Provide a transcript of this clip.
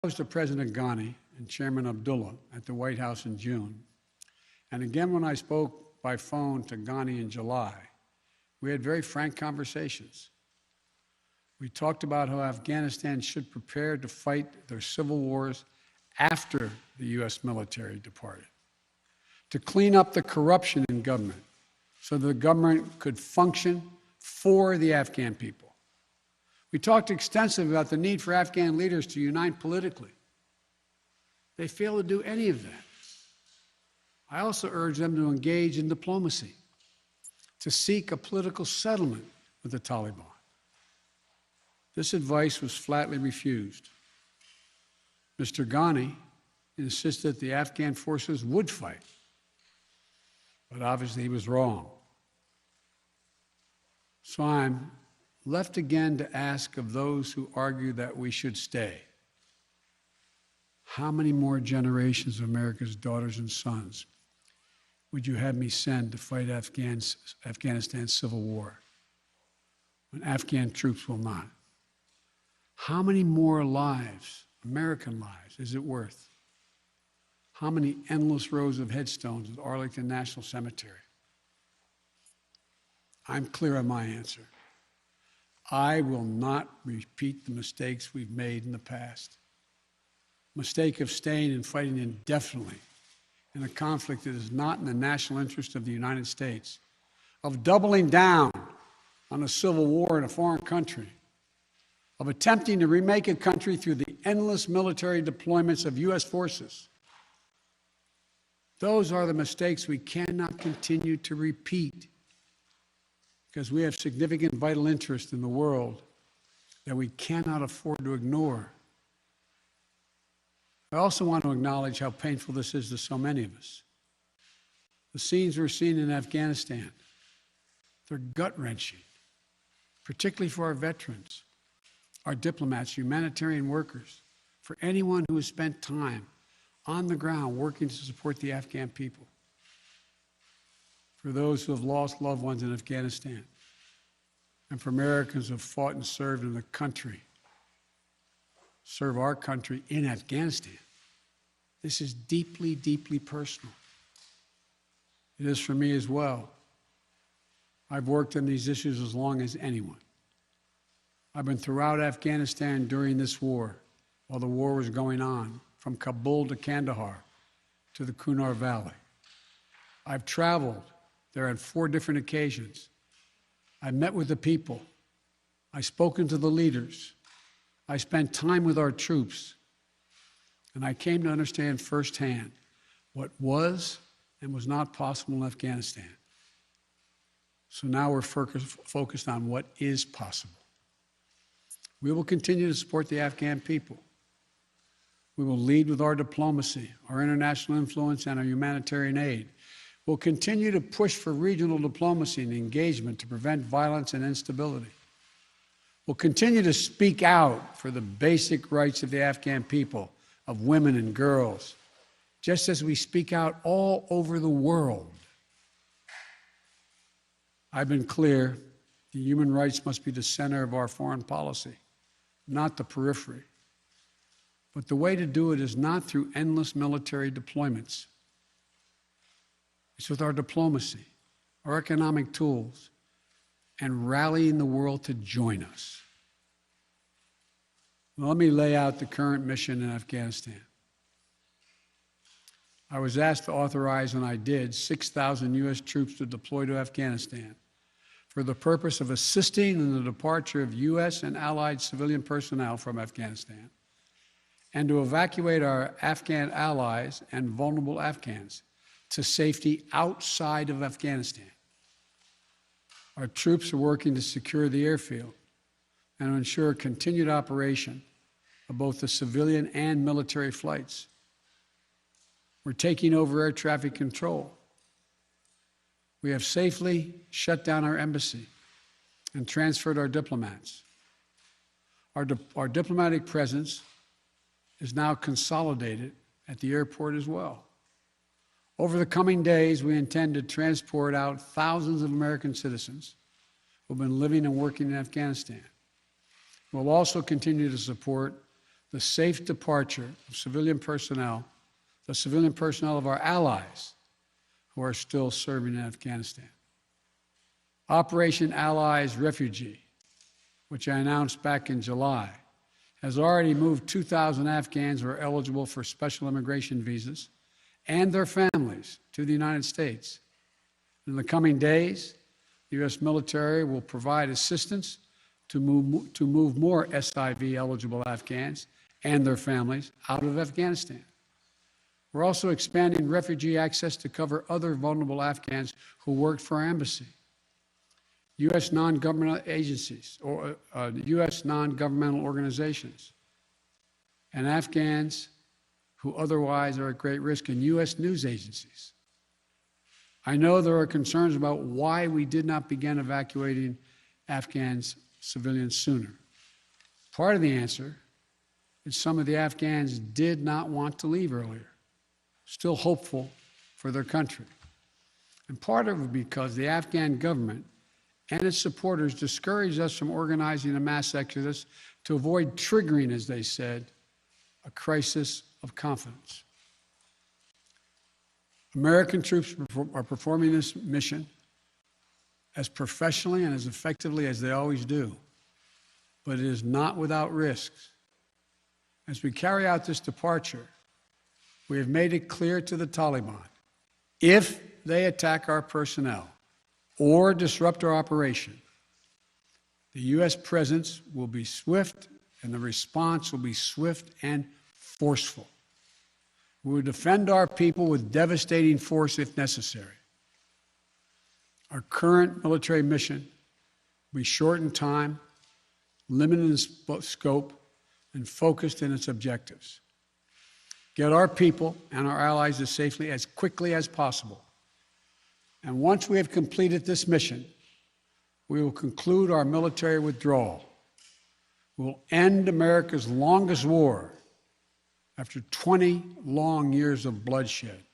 was to President Ghani and Chairman Abdullah at the White House in June, and again when I spoke by phone to Ghani in July, we had very frank conversations. We talked about how Afghanistan should prepare to fight their civil wars after the U.S. military departed, to clean up the corruption in government so the government could function for the Afghan people. We talked extensively about the need for Afghan leaders to unite politically. They fail to do any of that. I also urge them to engage in diplomacy, to seek a political settlement with the Taliban. This advice was flatly refused. Mr. Ghani insisted that the Afghan forces would fight, but obviously he was wrong. So I'm left again to ask of those who argue that we should stay, how many more generations of America's daughters and sons would you have me send to fight Afghanistan's civil war when Afghan troops will not? How many more lives, American lives, is it worth? How many endless rows of headstones at Arlington National Cemetery? I'm clear on my answer. I will not repeat the mistakes we've made in the past. Mistake of staying and fighting indefinitely in a conflict that is not in the national interest of the United States, of doubling down on a civil war in a foreign country, of attempting to remake a country through the endless military deployments of U.S. forces. Those are the mistakes we cannot continue to repeat, because we have significant vital interest in the world that we cannot afford to ignore. I also want to acknowledge how painful this is to so many of us. The scenes we're seeing in Afghanistan, they're gut-wrenching, particularly for our veterans, our diplomats, humanitarian workers, for anyone who has spent time on the ground working to support the Afghan people, for those who have lost loved ones in Afghanistan, and for Americans who have fought and served in the country, serve our country in Afghanistan. This is deeply, deeply personal. It is for me as well. I've worked on these issues as long as anyone. I've been throughout Afghanistan during this war, while the war was going on, from Kabul to Kandahar to the Kunar Valley. I've traveled there on 4 different occasions. I met with the people. I've spoken to the leaders. I spent time with our troops. And I came to understand firsthand what was and was not possible in Afghanistan. So now we're focused on what is possible. We will continue to support the Afghan people. We will lead with our diplomacy, our international influence, and our humanitarian aid. We'll continue to push for regional diplomacy and engagement to prevent violence and instability. We'll continue to speak out for the basic rights of the Afghan people, of women and girls, just as we speak out all over the world. I've been clear, the human rights must be the center of our foreign policy, not the periphery. But the way to do it is not through endless military deployments. It's with our diplomacy, our economic tools, and rallying the world to join us. Well, let me lay out the current mission in Afghanistan. I was asked to authorize, and I did, 6,000 U.S. troops to deploy to Afghanistan for the purpose of assisting in the departure of U.S. and allied civilian personnel from Afghanistan, and to evacuate our Afghan allies and vulnerable Afghans to safety outside of Afghanistan. Our troops are working to secure the airfield and to ensure continued operation of both the civilian and military flights. We're taking over air traffic control. We have safely shut down our embassy and transferred our diplomats. Our diplomatic presence is now consolidated at the airport as well. Over the coming days, we intend to transport out thousands of American citizens who have been living and working in Afghanistan. We'll also continue to support the safe departure of civilian personnel, the civilian personnel of our allies who are still serving in Afghanistan. Operation Allies Refugee, which I announced back in July, has already moved 2,000 Afghans who are eligible for special immigration visas and their families to the United States. In the coming days, the U.S. military will provide assistance to move more SIV-eligible Afghans and their families out of Afghanistan. We're also expanding refugee access to cover other vulnerable Afghans who worked for our embassy. U.S. non-governmental agencies or U.S. non-governmental organizations and Afghans who otherwise are at great risk in U.S. news agencies. I know there are concerns about why we did not begin evacuating Afghans civilians sooner. Part of the answer is some of the Afghans did not want to leave earlier, still hopeful for their country. And part of it because the Afghan government and its supporters discouraged us from organizing a mass exodus to avoid triggering, as they said, a crisis of confidence. American troops are performing this mission as professionally and as effectively as they always do, but it is not without risks. As we carry out this departure, we have made it clear to the Taliban, if they attack our personnel or disrupt our operation, the U.S. presence will be swift and the response will be swift and forceful. We will defend our people with devastating force if necessary. Our current military mission will be short in time, limited in scope, and focused in its objectives. Get our people and our allies as safely as quickly as possible. And once we have completed this mission, we will conclude our military withdrawal. We will end America's longest war after 20 long years of bloodshed.